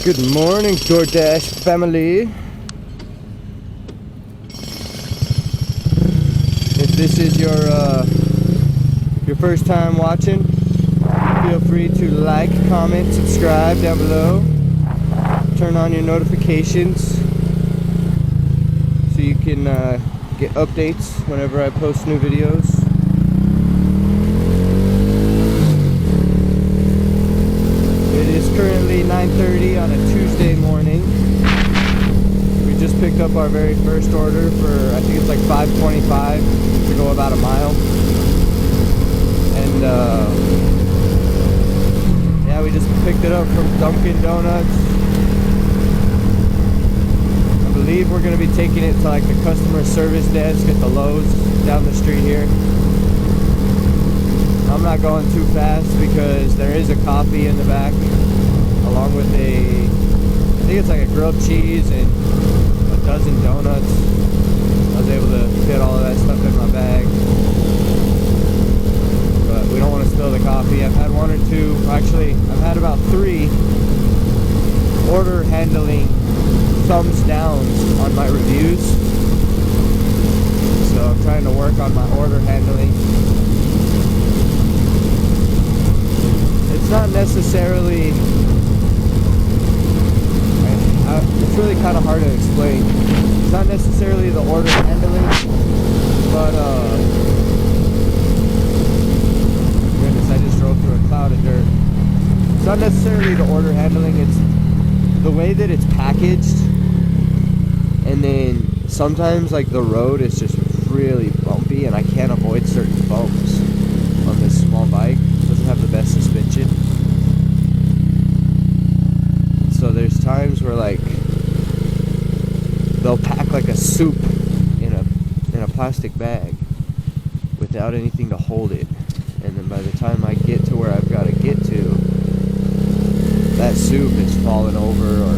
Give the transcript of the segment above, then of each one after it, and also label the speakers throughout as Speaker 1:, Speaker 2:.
Speaker 1: Good morning, DoorDash family. If this is your first time watching, feel free to like, comment, subscribe down below. Turn on your notifications so you can get updates whenever I post new videos. It is currently 9:30 on a Tuesday morning. We just picked up our very first order for, I think it's like $5.25 to go about a mile. And yeah, we just picked it up from Dunkin' Donuts. I believe we're going to be taking it to like the customer service desk at the Lowe's down the street here. I'm not going too fast because there is a coffee in the back along with I think it's like a grilled cheese and a dozen donuts. I was able to fit all of that stuff in my bag. But we don't want to spill the coffee. I've had one or two, actually I've had about 3 order handling thumbs downs on my reviews. So I'm trying to work on my order handling. It's not necessarily, it's really kind of hard to explain. It's not necessarily the order handling, but goodness, I just drove through a cloud of dirt. It's not necessarily the order handling, it's the way that it's packaged. And then sometimes like the road is just really bumpy and I can't avoid certain bumps on this small bike. It doesn't have the best suspension. So there's times where like they'll pack like a soup in a plastic bag without anything to hold it, and then by the time I get to where I've got to get to, that soup has fallen over or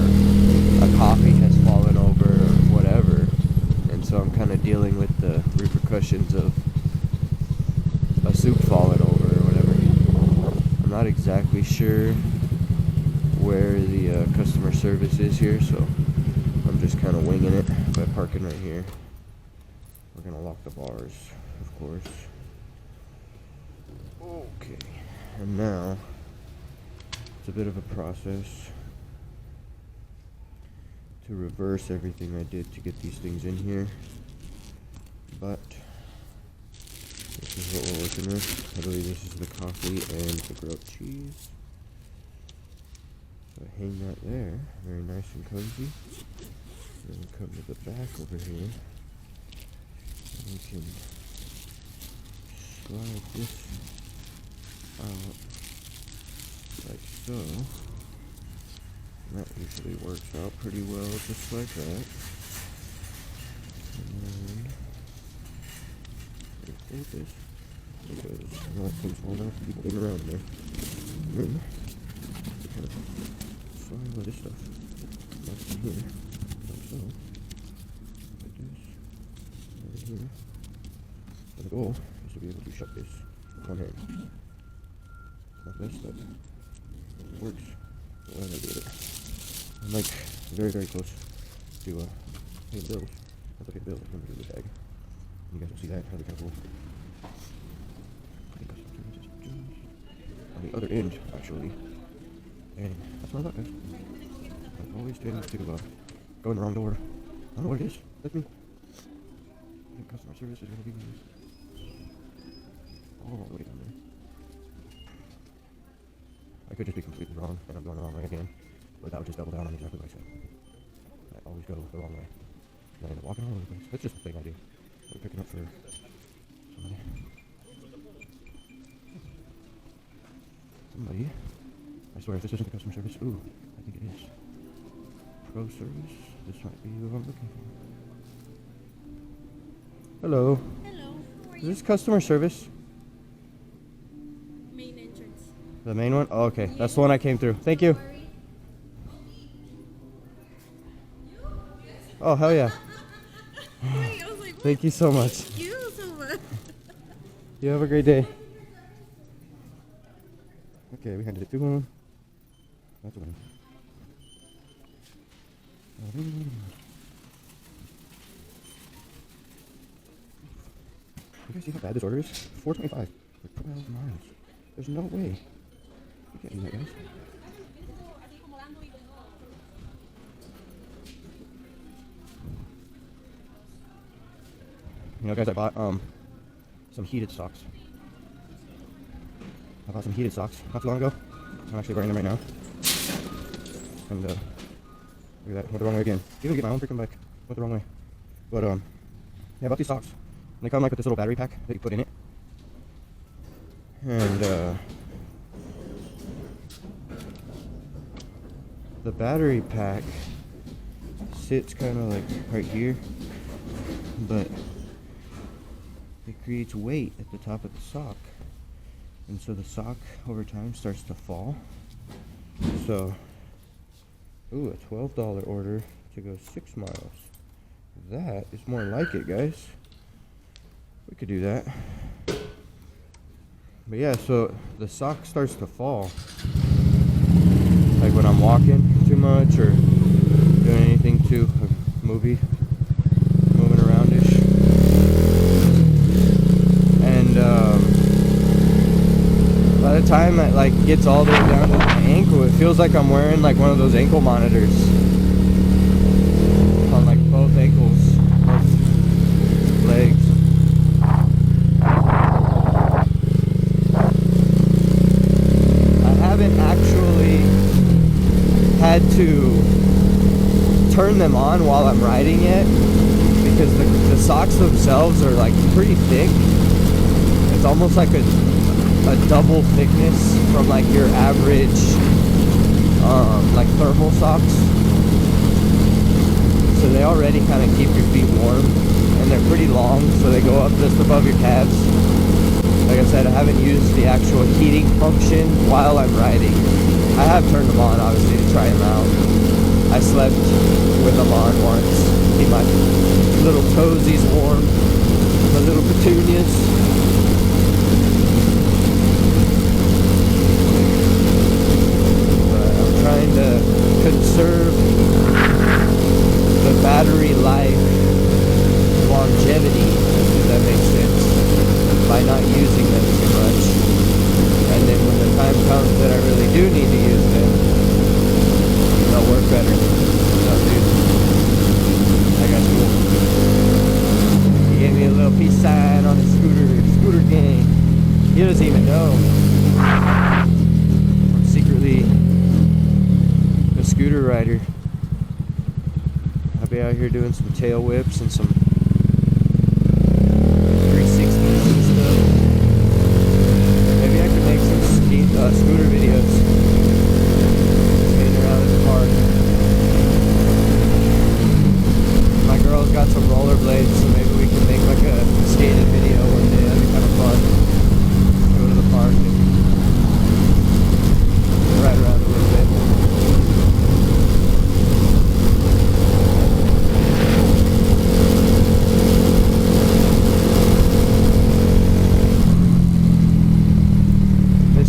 Speaker 1: a coffee has fallen over or whatever, and so I'm kind of dealing with the repercussions of a soup falling over or whatever. I'm not exactly sure where the customer service is here, so I'm just kind of winging it by parking right here. We're gonna lock the bars, of course. Okay, and now it's a bit of a process to reverse everything I did to get these things in here, but this is what we're working with. I believe this is the coffee and the grilled cheese. So I hang that there, very nice and cozy. Then we come to the back over here, and we can slide this out like so. And that usually works out pretty well, just like that. And then take this, because I don't want things falling off, people getting around there. And then kind of slide all this stuff back in here, like so. Like this, over here. And the goal is to be able to shut this with one hand. Not this, but it works. So I did it. I'm like very, very close to paying the bills. Once I pay the bills, I'm going to do the bag. You guys will see that really kind of cool. On the other end, actually. And that's what I thought, guys. I always tend to go in the wrong door. I don't know what it is. That's me. I think customer service is going to be all the way down there. I could just be completely wrong, and I'm going the wrong way again. But that would just double down on exactly what I said. I always go the wrong way. And I end up walking all over the place. That's just a thing I do. I'm picking up for somebody. I swear, if this isn't the customer service, ooh, I think it is. Pro service, this might be who I'm looking for. Hello.
Speaker 2: Hello, how are
Speaker 1: Is
Speaker 2: you?
Speaker 1: this customer service?
Speaker 2: Main entrance.
Speaker 1: The main one? Oh, okay, that's the one I came through. Thank you. Oh, hell yeah.
Speaker 2: Wait, I was like,
Speaker 1: Thank you so much.
Speaker 2: thank you so much.
Speaker 1: You have a great day. Okay, we handed it to him. That's a win.
Speaker 3: You guys see how bad this order is? $4.25 for 12 miles. There's no way. You can't do that, guys. You know, guys, I bought some heated socks. I bought some heated socks not too long ago. I'm actually wearing them right now. And look at that, went the wrong way again. Even get my own freaking bike. Went the wrong way. But yeah, I bought these socks. And they come like with this little battery pack that you put in it. And the battery pack sits kind of like right here, but it creates weight at the top of the sock, and so the sock over time starts to fall. So, ooh, a $12 order to go 6 miles. That is more like it, guys. We could do that. But yeah, so the sock starts to fall. Like when I'm walking too much or doing anything too moving around-ish. And by the time it like gets all the way down to my ankle, it feels like I'm wearing like one of those ankle monitors on like both ankles, both legs. I haven't actually had to turn them on while I'm riding yet, because the socks themselves are like pretty thick. It's almost like a double thickness from like your average like thermal socks. So they already kind of keep your feet warm, and they're pretty long, so they go up just above your calves. Like I said, I haven't used the actual heating function while I'm riding. I have turned them on, obviously, to try them out. I slept with them on once. Keep my little toesies warm. My little petunias. But I'm trying to conserve the battery life longevity, if that makes sense, by not using them too much. And then when the time comes that I really do need to use them, they'll work better. So, dude, that guy's cool. He gave me a little peace sign on his scooter gang. He doesn't even know I'm secretly a scooter rider. I'll be out here doing some tail whips and some 360s and stuff. Maybe I could make some scooter videos. Skating around in the park. My girl's got some rollerblades, so maybe we can make like a skating video one day. That'd be kind of fun. Go to the park and ride around a little bit.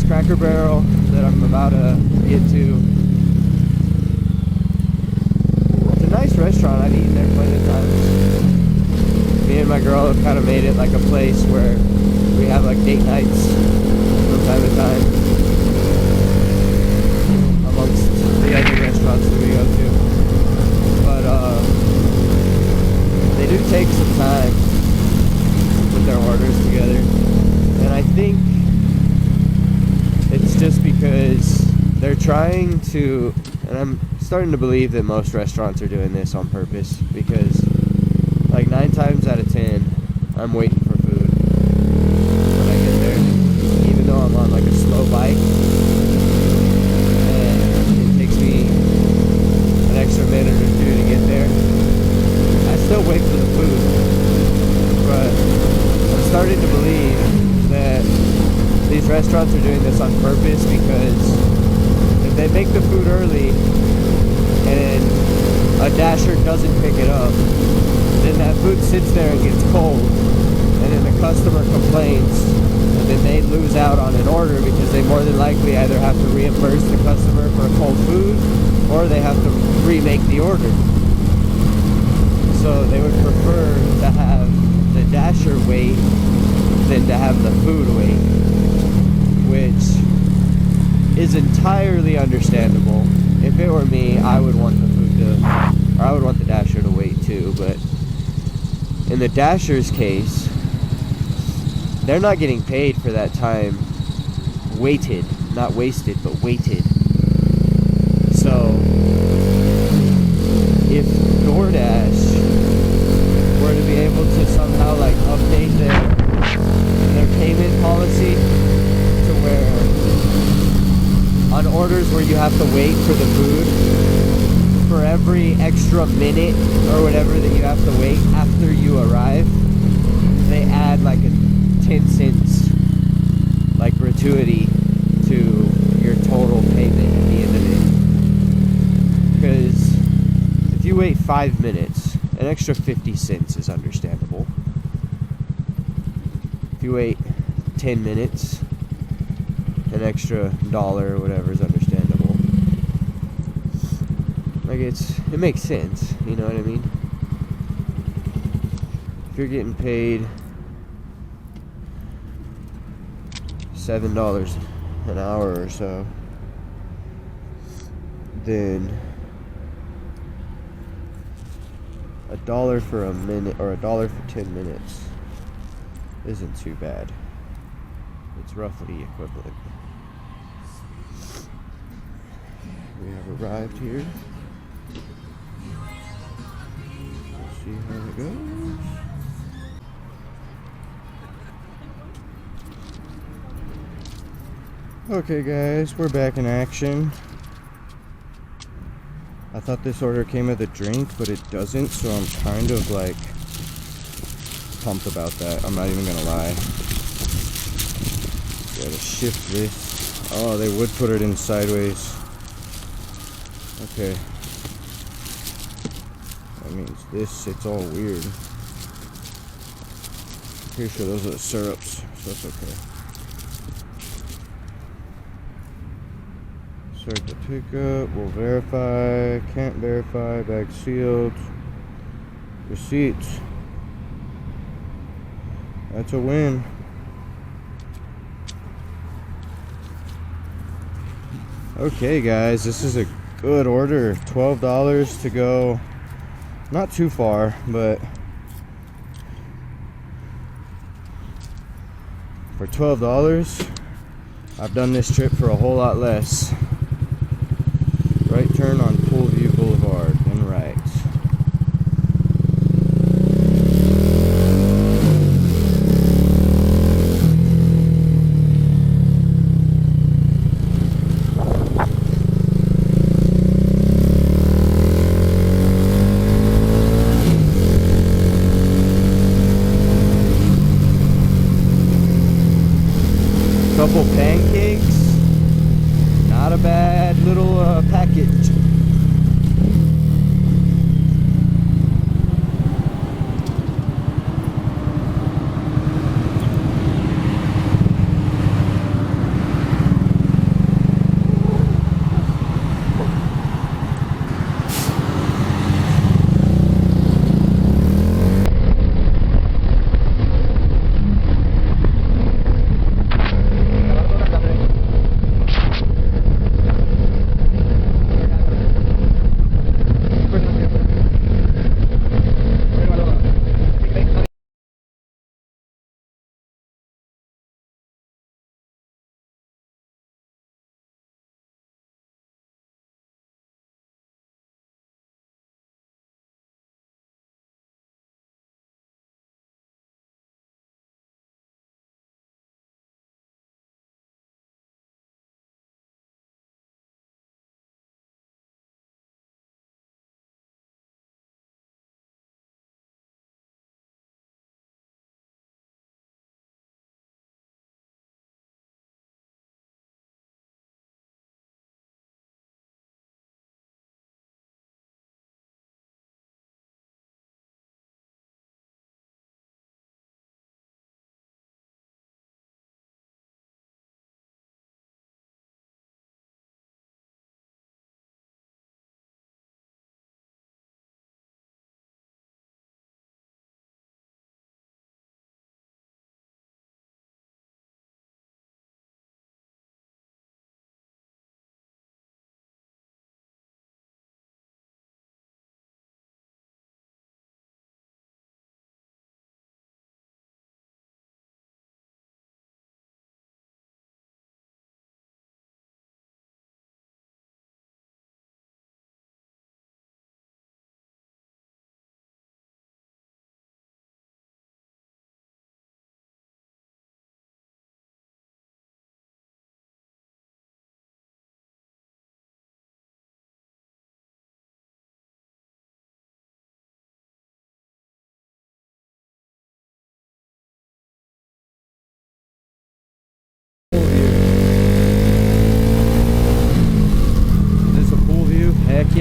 Speaker 3: Cracker Barrel that I'm about to get to. It's a nice restaurant. I've eaten there plenty of times. Me and my girl have kind of made it like a place where we have like date nights from time to time amongst the other restaurants that we go to. But they do take some time to put their orders together, and I think it's just because they're trying to, and I'm starting to believe that most restaurants are doing this on purpose, because like 9 times out of 10, I'm waiting for food when I get there, even though I'm on like a slow bike, and it takes me an extra minute or 2 to get there. I still wait for the food, but I'm starting to believe that these restaurants are doing this on purpose, because if they make the food early and a dasher doesn't pick it up, then that food sits there and gets cold, and then the customer complains, and then they lose out on an order because they more than likely either have to reimburse the customer for a cold food, or they have to remake the order.
Speaker 1: So they would prefer to have the dasher wait than to have the food wait, which is entirely understandable. If it were me, I would want the food to, or I would want the dasher to wait too, but in the dasher's case, they're not getting paid for that time waited, not wasted, but waited. So if DoorDash were to be able to somehow like update their payment policy to where on orders where you have to wait for the food, for every extra minute or whatever that you have to wait after you arrive, they add like a 10 cents like gratuity to your total payment at the end of it. Because if you wait 5 minutes, an extra 50 cents is understandable. If you wait 10 minutes, an extra dollar or whatever is understandable. Like it makes sense, you know what I mean? If you're getting paid $7 an hour or so, then $1 for a minute or $1 for 10 minutes isn't too bad. It's roughly equivalent. We have arrived here. Let's see how it goes. Okay guys, we're back in action. I thought this order came with a drink, but it doesn't, so I'm kind of like pumped about that. I'm not even gonna lie. Gotta shift this. Oh, they would put it in sideways. Okay. That means this, it's all weird. Pretty sure those are the syrups, so that's okay. Start the pickup, we'll verify, can't verify, bag sealed, receipts. That's a win. Okay guys, this is a good order. $12 to go, not too far, but for $12, I've done this trip for a whole lot less. Right turn on Poolview Boulevard and right. Couple pancakes, not a bad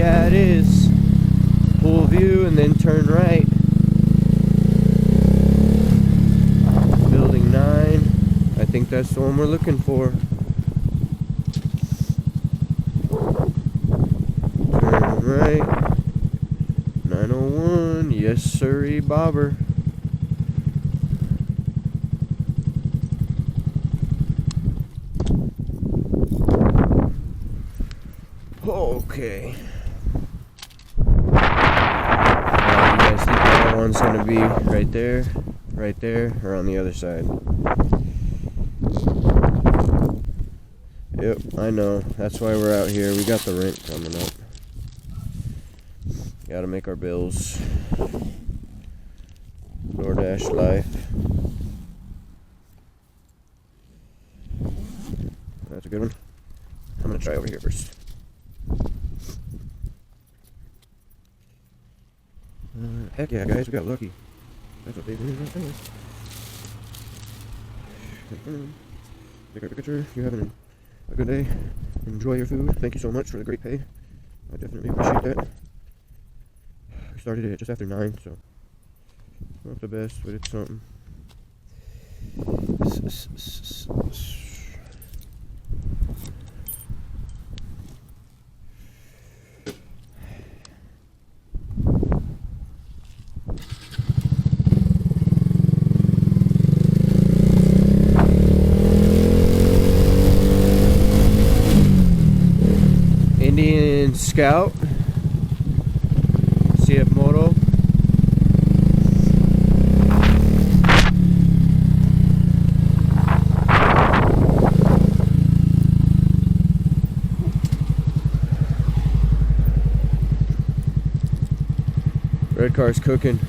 Speaker 1: Yeah, it is. Full view and then turn right. Building 9. I think that's the one we're looking for. Turn right. 901. Yes, sirree, bobber. Okay. You guys think that one's gonna be right there, or on the other side? Yep, I know. That's why we're out here. We got the rent coming up. Gotta make our bills. DoorDash life. That's a good one. I'm gonna try over here first. Heck yeah, guys, we got lucky. That's what they do right there. Take a picture. If you're having a good day, enjoy your food. Thank you so much for the great pay. I definitely appreciate that. We started it just after 9, so not the best, but it's something. Indian Scout, CF Moto. Red car's cooking.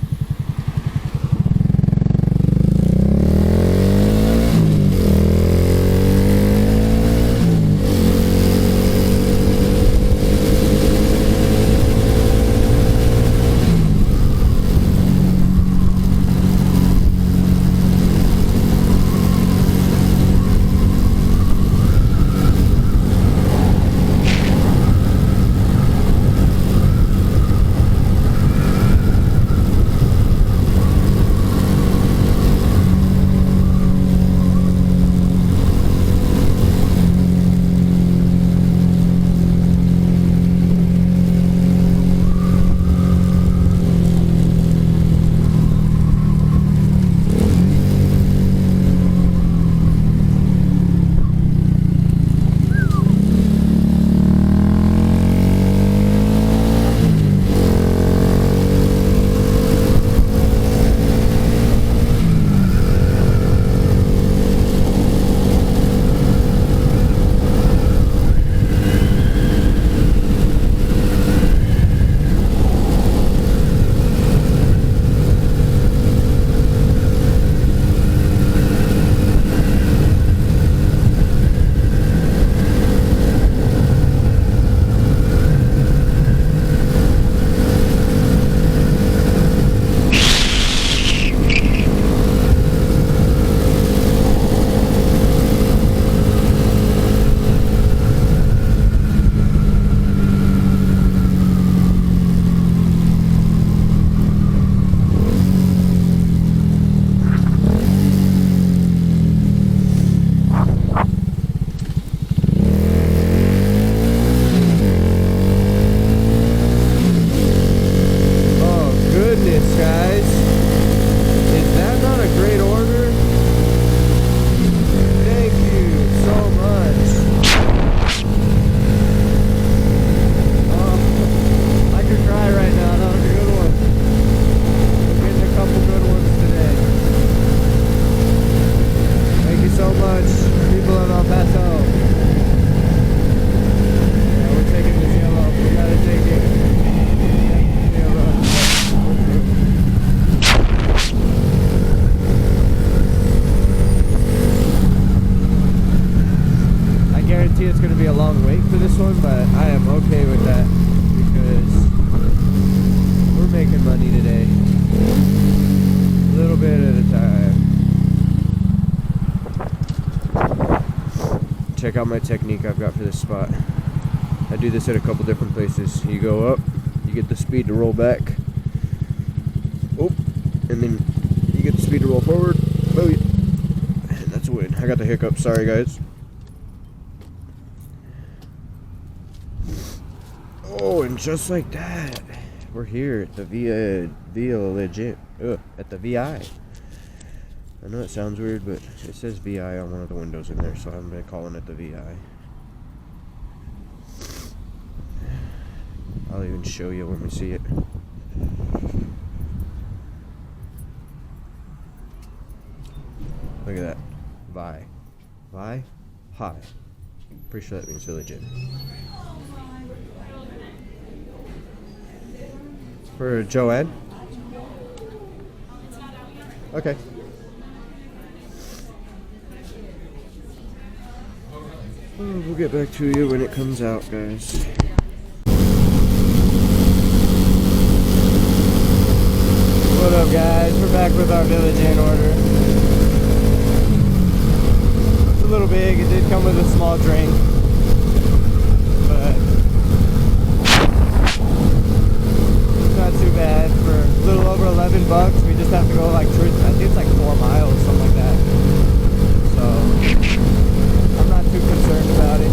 Speaker 1: Check out my technique I've got for this spot. I do this at a couple different places. You go up, you get the speed to roll back. Oh, and then you get the speed to roll forward. Oh, yeah. And that's a win. I got the hiccup. Sorry, guys. Oh, and just like that, we're here at the at the VI. I know it sounds weird, but it says VI on one of the windows in there, so I'm been calling it the VI. I'll even show you when we see it. Look at that. Vi. Vi? Hi. Pretty sure that means village. For Joanne? Okay. Well, we'll get back to you when it comes out, guys. What up, guys? We're back with our village in order. It's a little big. It did come with a small drink, but it's not too bad. For a little over $11, we just have to go like I think it's like 4 miles, something like that. So I'm not too concerned about it.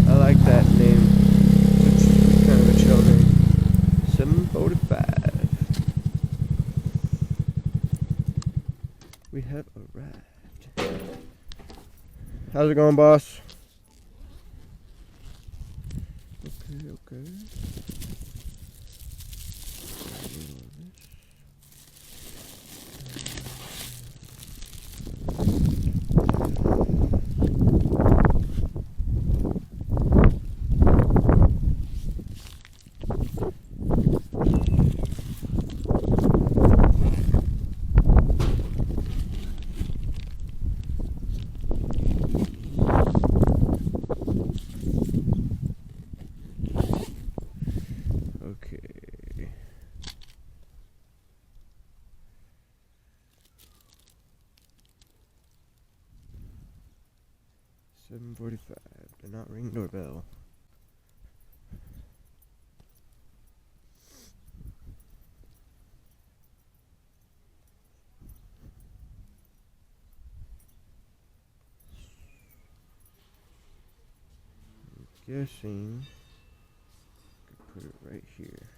Speaker 1: I like that name. It's kind of a chill name. 745. We have arrived. How's it going, boss? Okay. 10:45. Do not ring doorbell. I'm guessing I could put it right here.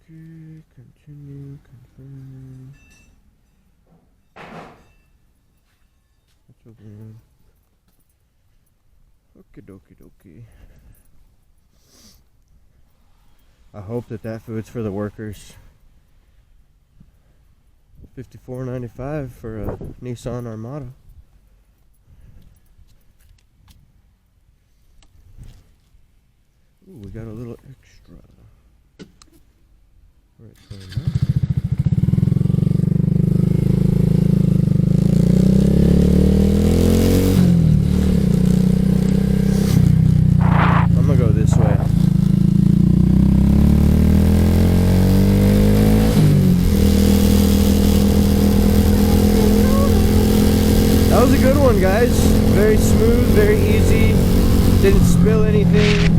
Speaker 1: Okay, continue, confirm. That's open. Okie dokie dokie. I hope that food's for the workers. $54.95 for a Nissan Armada. Ooh, we got a little extra. Right, so I'm gonna go this way. That was a good one, guys. Very smooth, very easy. Didn't spill anything.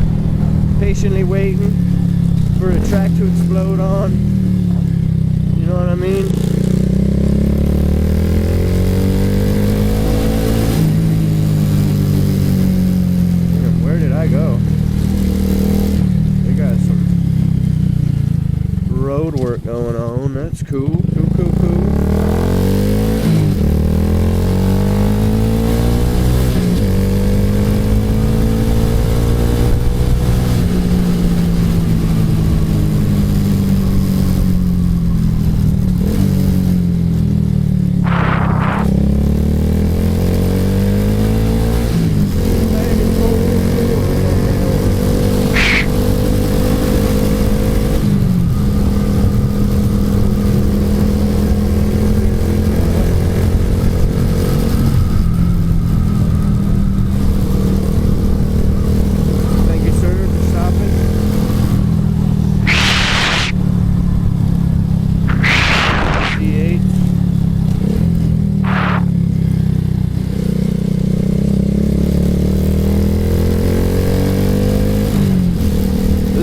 Speaker 1: Patiently waiting for a track to explode on. You know what I mean? Where did I go? They got some road work going on. That's cool. Cool.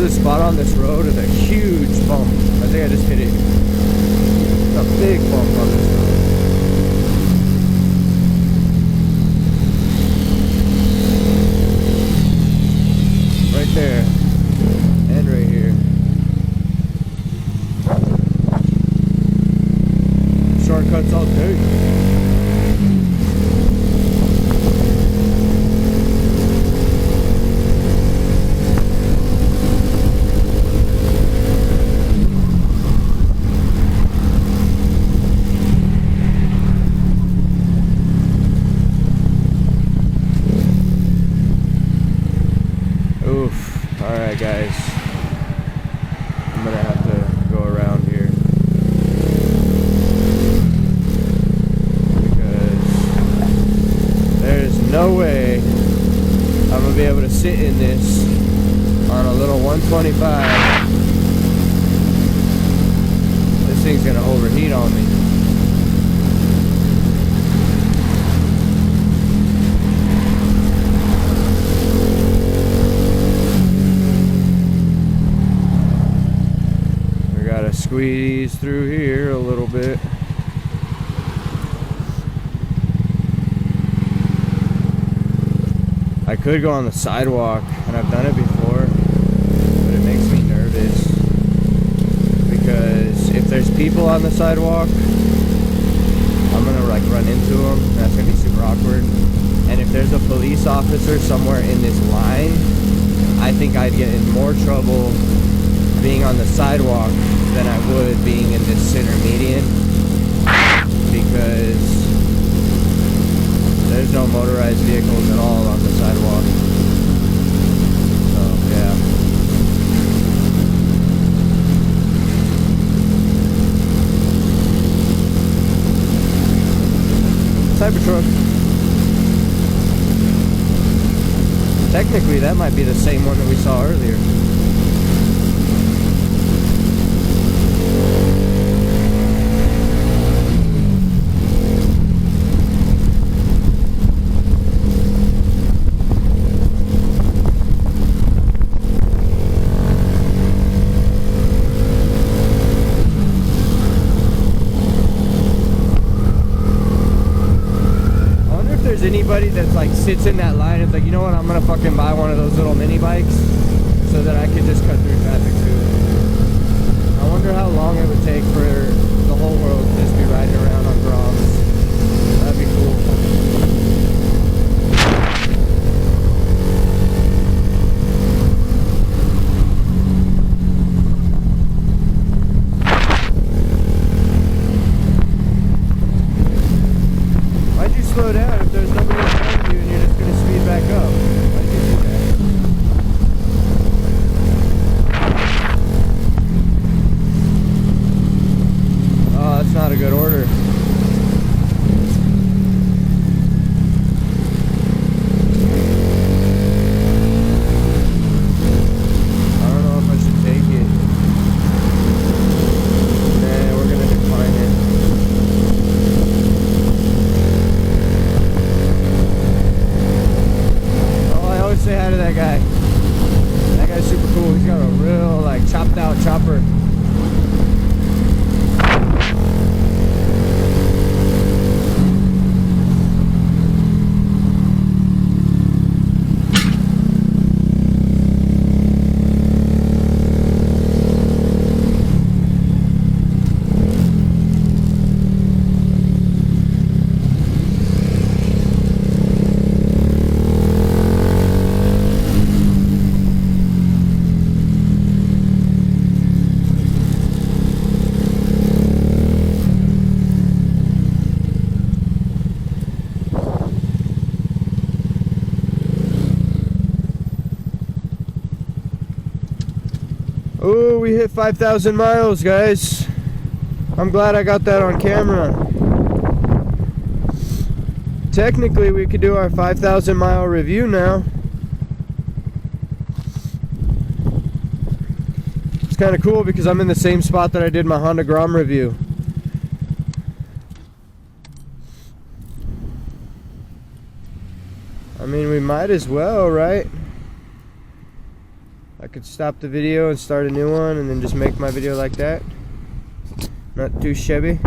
Speaker 1: Spot on this road is a huge bump. I think I just hit it. It's a big bump on this road. Right there. And right here. Shortcuts all day. Alright guys, I'm gonna have to go around here because there's no way I'm gonna be able to sit in this on a little 125. This thing's gonna overheat on me. Squeeze through here a little bit. I could go on the sidewalk, and I've done it before, but it makes me nervous because if there's people on the sidewalk, I'm gonna like run into them. That's gonna be super awkward. And if there's a police officer somewhere in this line, I think I'd get in more trouble being on the sidewalk than I would being in this center median, because there's no motorized vehicles at all on the sidewalk. So yeah. Cybertruck. Technically that might be the same one that we saw earlier. buddy that's like sits in that line. It's like, you know what? I'm gonna fucking buy one of those little mini bikes so that I could just cut through traffic too. I wonder how long it would take for the whole world to just be riding around on Groms. That'd be cool. Why'd you slow down if there's nobody in front of you and you're just gonna speed back up? Why'd you do that? Oh, that's not a good order. I don't know if I should take it. Nah, we're gonna decline it. Oh, I always say hi to that guy. That guy's super cool. He's got a real, like, chopped out chopper. Oh, we hit 5,000 miles, guys. I'm glad I got that on camera. Technically, we could do our 5,000 mile review now. It's kind of cool because I'm in the same spot that I did my Honda Grom review. I mean, we might as well, right? I could stop the video and start a new one and then just make my video like that. Not too shabby.